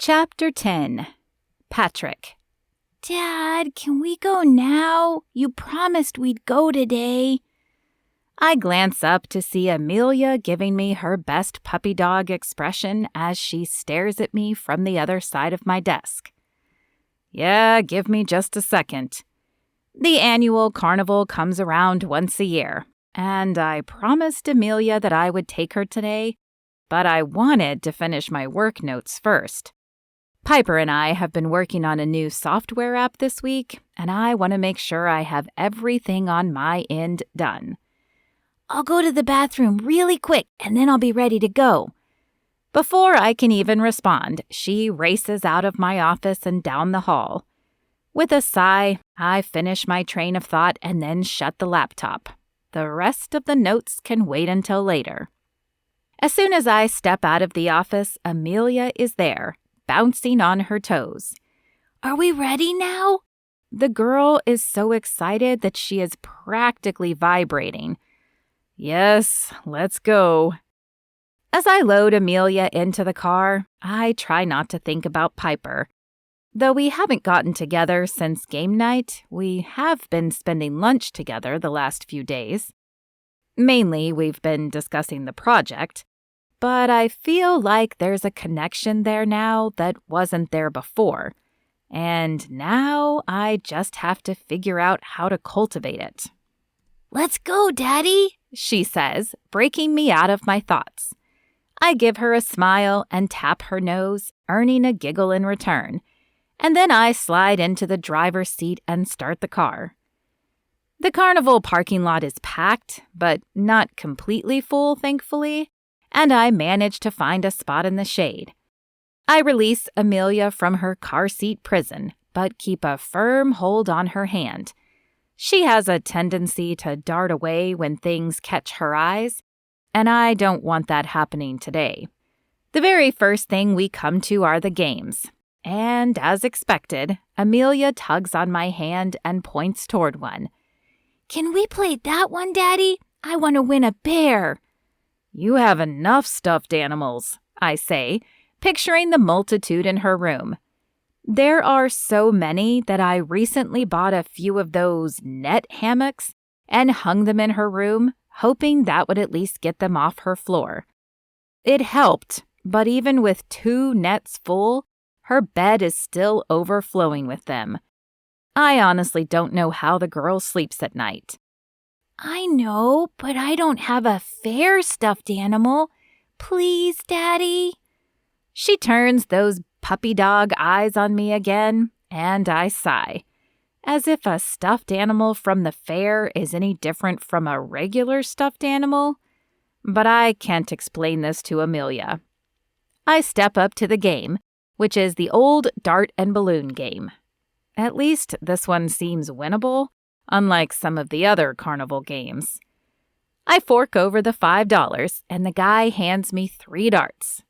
Chapter 10. Patrick. Dad, can we go now? You promised we'd go today. I glance up to see Amelia giving me her best puppy dog expression as she stares at me from the other side of my desk. Yeah, give me just a second. The annual carnival comes around once a year, and I promised Amelia that I would take her today, but I wanted to finish my work notes first. Piper and I have been working on a new software app this week, and I want to make sure I have everything on my end done. I'll go to the bathroom really quick, and then I'll be ready to go. Before I can even respond, she races out of my office and down the hall. With a sigh, I finish my train of thought and then shut the laptop. The rest of the notes can wait until later. As soon as I step out of the office, Amelia is there, bouncing on her toes. Are we ready now? The girl is so excited that she is practically vibrating. Yes, let's go. As I load Amelia into the car, I try not to think about Piper. Though we haven't gotten together since game night, we have been spending lunch together the last few days. Mainly, we've been discussing the project, but I feel like there's a connection there now that wasn't there before, and now I just have to figure out how to cultivate it. Let's go, Daddy, she says, breaking me out of my thoughts. I give her a smile and tap her nose, earning a giggle in return, and then I slide into the driver's seat and start the car. The carnival parking lot is packed, but not completely full, thankfully, and I manage to find a spot in the shade. I release Amelia from her car seat prison, but keep a firm hold on her hand. She has a tendency to dart away when things catch her eyes, and I don't want that happening today. The very first thing we come to are the games, and as expected, Amelia tugs on my hand and points toward one. Can we play that one, Daddy? I want to win a bear. You have enough stuffed animals, I say, picturing the multitude in her room. There are so many that I recently bought a few of those net hammocks and hung them in her room, hoping that would at least get them off her floor. It helped, but even with 2 nets full, her bed is still overflowing with them. I honestly don't know how the girl sleeps at night. I know, but I don't have a fair stuffed animal. Please, Daddy. She turns those puppy dog eyes on me again, and I sigh, as if a stuffed animal from the fair is any different from a regular stuffed animal. But I can't explain this to Amelia. I step up to the game, which is the old dart and balloon game. At least this one seems winnable, unlike some of the other carnival games. I fork over the $5, and the guy hands me 3 darts.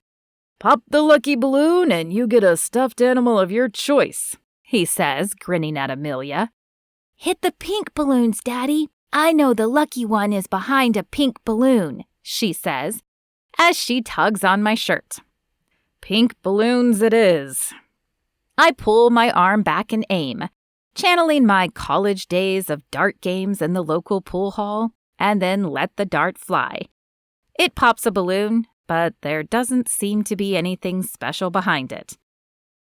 Pop the lucky balloon and you get a stuffed animal of your choice, he says, grinning at Amelia. Hit the pink balloons, Daddy. I know the lucky one is behind a pink balloon, she says, as she tugs on my shirt. Pink balloons it is. I pull my arm back and aim, channeling my college days of dart games in the local pool hall, and then let the dart fly. It pops a balloon, but there doesn't seem to be anything special behind it.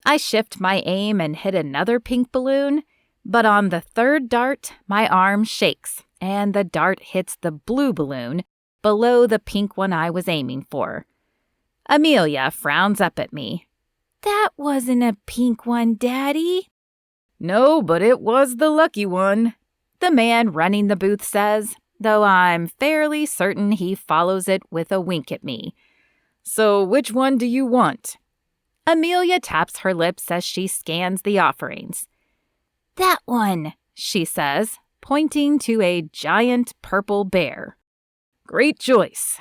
I shift my aim and hit another pink balloon, but on the 3rd dart, my arm shakes, and the dart hits the blue balloon below the pink one I was aiming for. Amelia frowns up at me. That wasn't a pink one, Daddy. No, but it was the lucky one, the man running the booth says, though I'm fairly certain he follows it with a wink at me. So which one do you want? Amelia taps her lips as she scans the offerings. That one, she says, pointing to a giant purple bear. Great choice.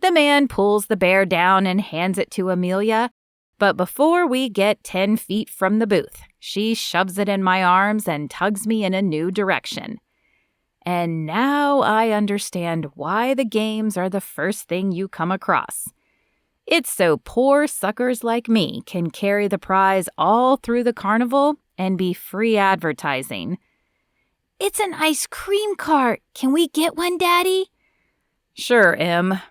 The man pulls the bear down and hands it to Amelia, but before we get 10 feet from the booth, she shoves it in my arms and tugs me in a new direction. And now I understand why the games are the first thing you come across. It's so poor suckers like me can carry the prize all through the carnival and be free advertising. It's an ice cream cart. Can we get one, Daddy? Sure, Em.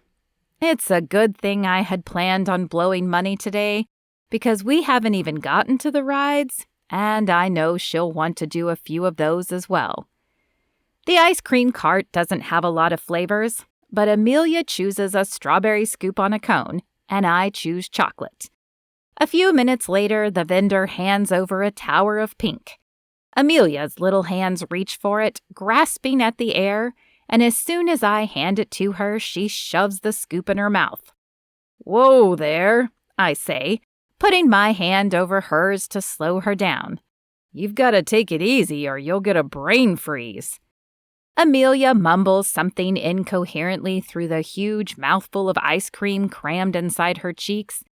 It's a good thing I had planned on blowing money today, because we haven't even gotten to the rides, and I know she'll want to do a few of those as well. The ice cream cart doesn't have a lot of flavors, but Amelia chooses a strawberry scoop on a cone, and I choose chocolate. A few minutes later, the vendor hands over a tower of pink. Amelia's little hands reach for it, grasping at the air, and as soon as I hand it to her, she shoves the scoop in her mouth. "Whoa there," I say, putting my hand over hers to slow her down. "You've got to take it easy or you'll get a brain freeze." Amelia mumbles something incoherently through the huge mouthful of ice cream crammed inside her cheeks,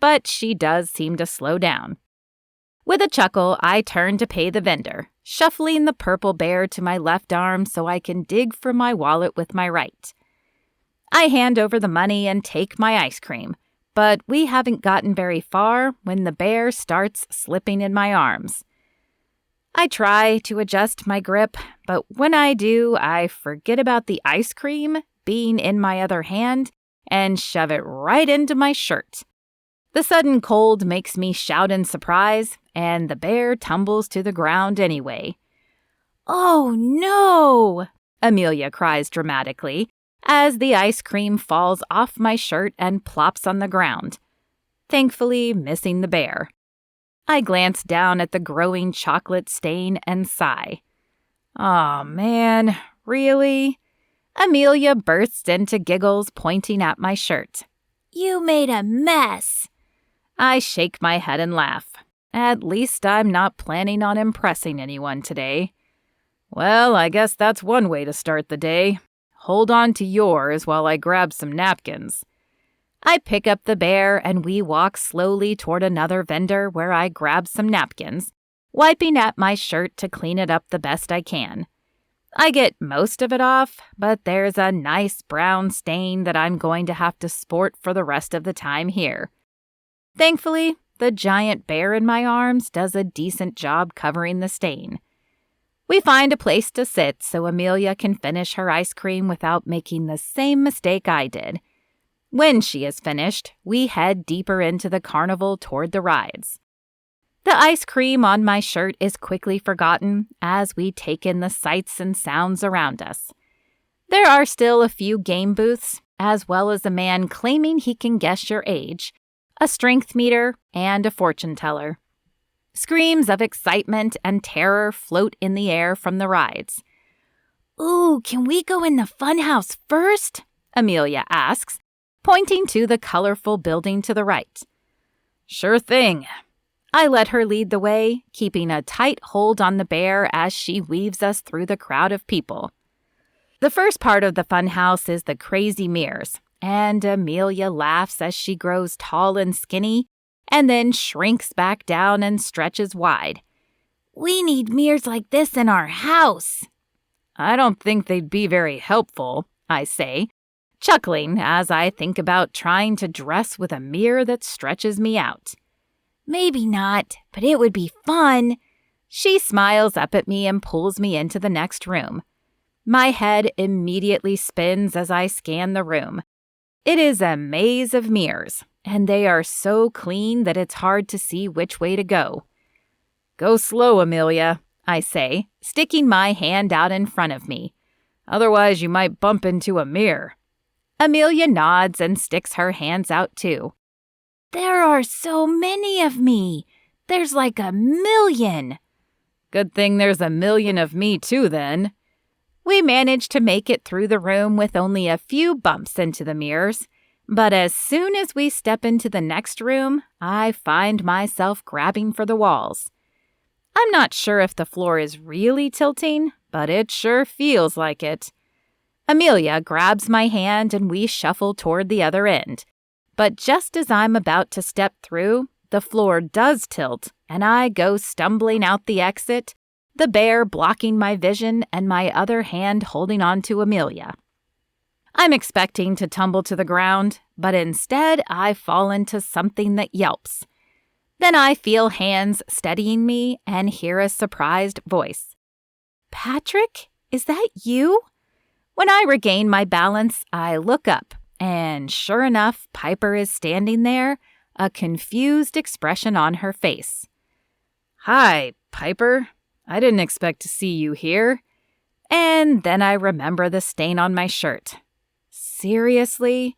but she does seem to slow down. With a chuckle, I turn to pay the vendor, shuffling the purple bear to my left arm so I can dig for my wallet with my right. I hand over the money and take my ice cream, but we haven't gotten very far when the bear starts slipping in my arms. I try to adjust my grip, but when I do, I forget about the ice cream being in my other hand and shove it right into my shirt. The sudden cold makes me shout in surprise, and the bear tumbles to the ground anyway. "Oh, no!" Amelia cries dramatically as the ice cream falls off my shirt and plops on the ground, thankfully missing the bear. I glance down at the growing chocolate stain and sigh. "Aw, man, really?" Amelia bursts into giggles, pointing at my shirt. "You made a mess." I shake my head and laugh. At least I'm not planning on impressing anyone today. "Well, I guess that's one way to start the day. Hold on to yours while I grab some napkins." I pick up the bear and we walk slowly toward another vendor where I grab some napkins, wiping at my shirt to clean it up the best I can. I get most of it off, but there's a nice brown stain that I'm going to have to sport for the rest of the time here. Thankfully, the giant bear in my arms does a decent job covering the stain. We find a place to sit so Amelia can finish her ice cream without making the same mistake I did. When she is finished, we head deeper into the carnival toward the rides. The ice cream on my shirt is quickly forgotten as we take in the sights and sounds around us. There are still a few game booths, as well as a man claiming he can guess your age, a strength meter, and a fortune teller. Screams of excitement and terror float in the air from the rides. "Ooh, can we go in the funhouse first?" Amelia asks, pointing to the colorful building to the right. "Sure thing." I let her lead the way, keeping a tight hold on the bear as she weaves us through the crowd of people. The first part of the funhouse is the crazy mirrors, and Amelia laughs as she grows tall and skinny, and then shrinks back down and stretches wide. "We need mirrors like this in our house." "I don't think they'd be very helpful," I say, chuckling as I think about trying to dress with a mirror that stretches me out. "Maybe not, but it would be fun." She smiles up at me and pulls me into the next room. My head immediately spins as I scan the room. It is a maze of mirrors, and they are so clean that it's hard to see which way to go. "Go slow, Amelia," I say, sticking my hand out in front of me. "Otherwise, you might bump into a mirror." Amelia nods and sticks her hands out too. "There are so many of me. There's like 1,000,000. "Good thing there's 1,000,000 of me too, then." We manage to make it through the room with only a few bumps into the mirrors, but as soon as we step into the next room, I find myself grabbing for the walls. I'm not sure if the floor is really tilting, but it sure feels like it. Amelia grabs my hand and we shuffle toward the other end. But just as I'm about to step through, the floor does tilt, and I go stumbling out the exit, the bear blocking my vision and my other hand holding on to Amelia. I'm expecting to tumble to the ground, but instead I fall into something that yelps. Then I feel hands steadying me and hear a surprised voice. Patrick, is that you? When I regain my balance, I look up, and sure enough, Piper is standing there, a confused expression on her face. Hi, Piper. I didn't expect to see you here. And then I remember the stain on my shirt. Seriously?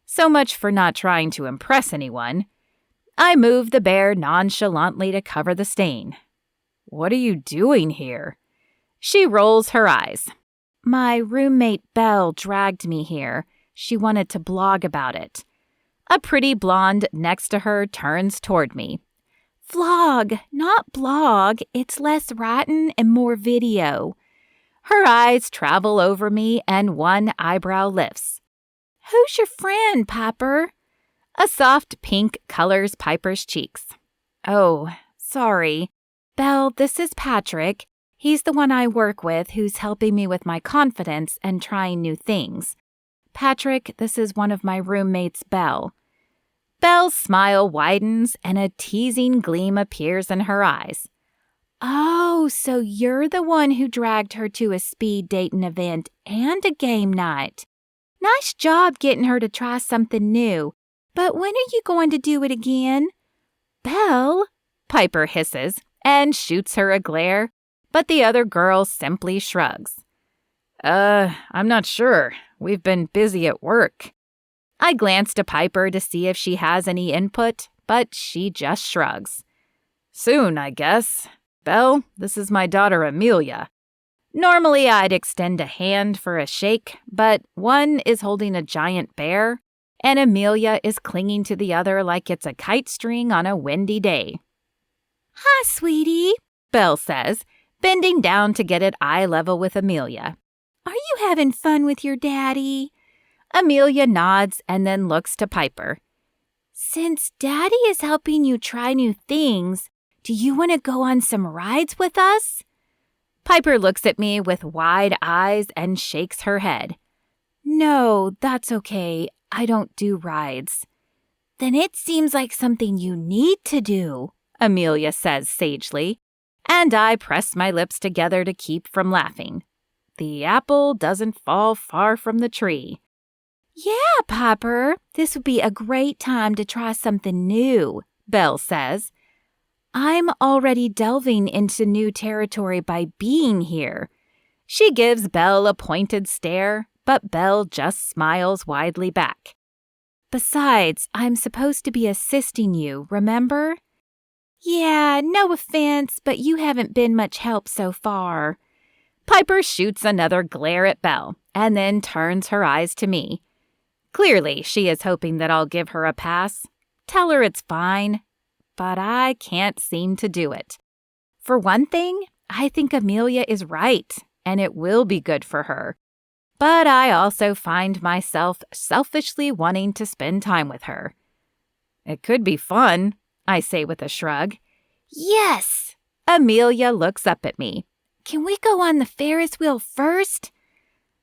So much for not trying to impress anyone. I move the bear nonchalantly to cover the stain. What are you doing here? She rolls her eyes. My roommate Belle dragged me here. She wanted to blog about it. A pretty blonde next to her turns toward me. Vlog, not blog. It's less writing and more video. Her eyes travel over me and one eyebrow lifts. Who's your friend, Piper? A soft pink colors Piper's cheeks. Oh, sorry. Belle, this is Patrick. He's the one I work with who's helping me with my confidence and trying new things. Patrick, this is one of my roommates, Belle. Belle's smile widens and a teasing gleam appears in her eyes. Oh, so you're the one who dragged her to a speed dating event and a game night. Nice job getting her to try something new. But when are you going to do it again? Belle, Piper hisses and shoots her a glare, but the other girl simply shrugs. I'm not sure. We've been busy at work. I glance to Piper to see if she has any input, but she just shrugs. Soon, I guess. Belle, this is my daughter Amelia. Normally I'd extend a hand for a shake, but one is holding a giant bear, and Amelia is clinging to the other like it's a kite string on a windy day. Hi, sweetie, Belle says, bending down to get at eye level with Amelia. Are you having fun with your daddy? Amelia nods and then looks to Piper. Since Daddy is helping you try new things, do you want to go on some rides with us? Piper looks at me with wide eyes and shakes her head. No, that's okay. I don't do rides. Then it seems like something you need to do, Amelia says sagely, and I press my lips together to keep from laughing. The apple doesn't fall far from the tree. Yeah, Piper, this would be a great time to try something new, Belle says. I'm already delving into new territory by being here. She gives Belle a pointed stare, but Belle just smiles widely back. Besides, I'm supposed to be assisting you, remember? Yeah, no offense, but you haven't been much help so far. Piper shoots another glare at Belle and then turns her eyes to me. Clearly, she is hoping that I'll give her a pass. Tell her it's fine. But I can't seem to do it. For one thing, I think Amelia is right, and it will be good for her. But I also find myself selfishly wanting to spend time with her. It could be fun, I say with a shrug. Yes! Amelia looks up at me. Can we go on the Ferris wheel first?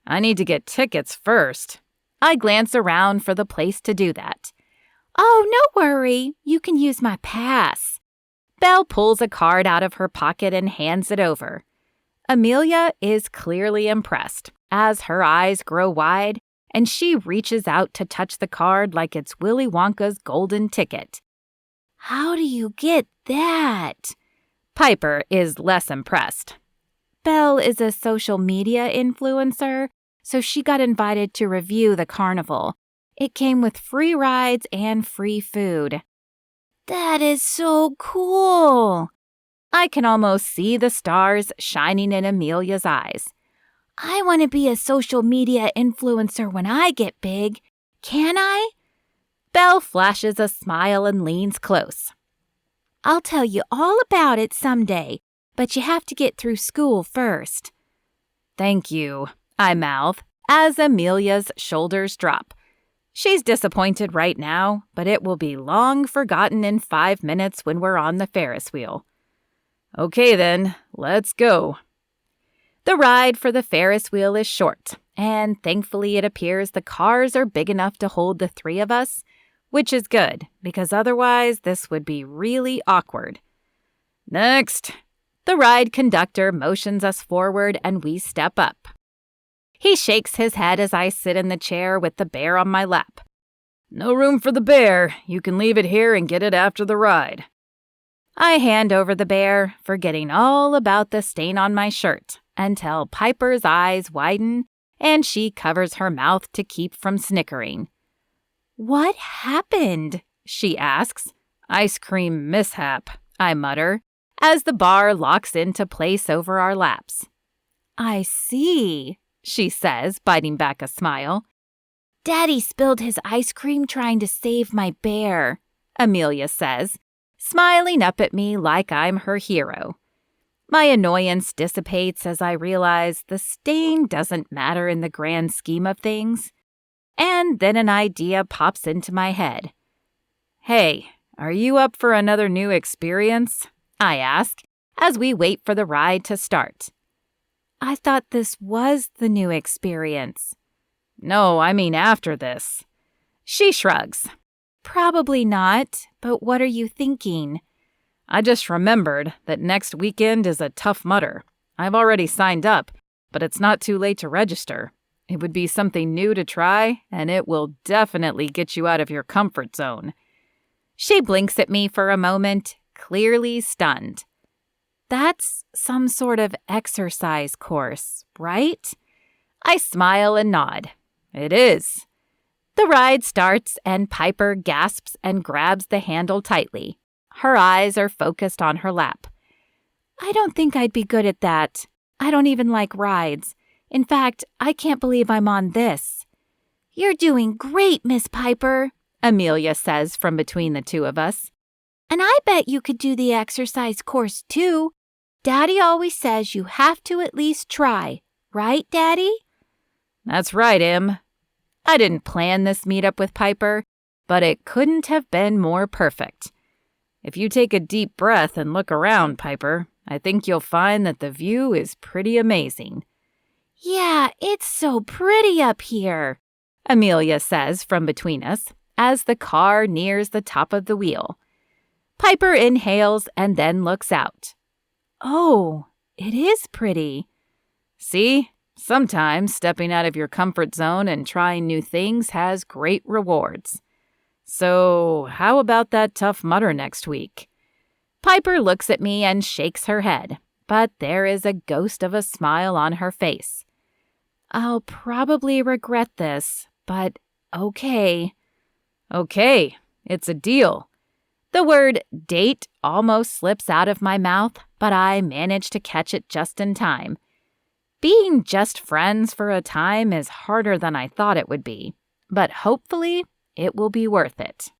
I need to get tickets first. I glance around for the place to do that. Oh, no worry. You can use my pass. Belle pulls a card out of her pocket and hands it over. Amelia is clearly impressed as her eyes grow wide and she reaches out to touch the card like it's Willy Wonka's golden ticket. How do you get that? Piper is less impressed. Belle is a social media influencer, so she got invited to review the carnival. It came with free rides and free food. That is so cool. I can almost see the stars shining in Amelia's eyes. I want to be a social media influencer when I get big. Can I? Belle flashes a smile and leans close. I'll tell you all about it someday, but you have to get through school first. Thank you, I mouth as Amelia's shoulders drop. She's disappointed right now, but it will be long forgotten in 5 minutes when we're on the Ferris wheel. Okay then, let's go. The ride for the Ferris wheel is short, and thankfully it appears the cars are big enough to hold the three of us, which is good, because otherwise this would be really awkward. Next, the ride conductor motions us forward and we step up. He shakes his head as I sit in the chair with the bear on my lap. No room for the bear. You can leave it here and get it after the ride. I hand over the bear, forgetting all about the stain on my shirt, until Piper's eyes widen and she covers her mouth to keep from snickering. What happened? She asks. Ice cream mishap, I mutter, as the bar locks into place over our laps. I see, she says, biting back a smile. Daddy spilled his ice cream trying to save my bear, Amelia says, smiling up at me like I'm her hero. My annoyance dissipates as I realize the stain doesn't matter in the grand scheme of things. And then an idea pops into my head. Hey, are you up for another new experience? I ask, as we wait for the ride to start. I thought this was the new experience. No, I mean after this. She shrugs. Probably not, but what are you thinking? I just remembered that next weekend is a Tough Mudder. I've already signed up, but it's not too late to register. It would be something new to try, and it will definitely get you out of your comfort zone. She blinks at me for a moment, clearly stunned. That's some sort of exercise course, right? I smile and nod. It is. The ride starts and Piper gasps and grabs the handle tightly. Her eyes are focused on her lap. I don't think I'd be good at that. I don't even like rides. In fact, I can't believe I'm on this. You're doing great, Miss Piper, Amelia says from between the two of us. And I bet you could do the exercise course too. Daddy always says you have to at least try. Right, Daddy? That's right, Em. I didn't plan this meetup with Piper, but it couldn't have been more perfect. If you take a deep breath and look around, Piper, I think you'll find that the view is pretty amazing. Yeah, it's so pretty up here, Amelia says from between us as the car nears the top of the wheel. Piper inhales and then looks out. Oh, it is pretty. See? Sometimes stepping out of your comfort zone and trying new things has great rewards. So, how about that Tough Mudder next week? Piper looks at me and shakes her head, but there is a ghost of a smile on her face. I'll probably regret this, but okay. Okay, it's a deal. The word date almost slips out of my mouth, but I manage to catch it just in time. Being just friends for a time is harder than I thought it would be, but hopefully it will be worth it.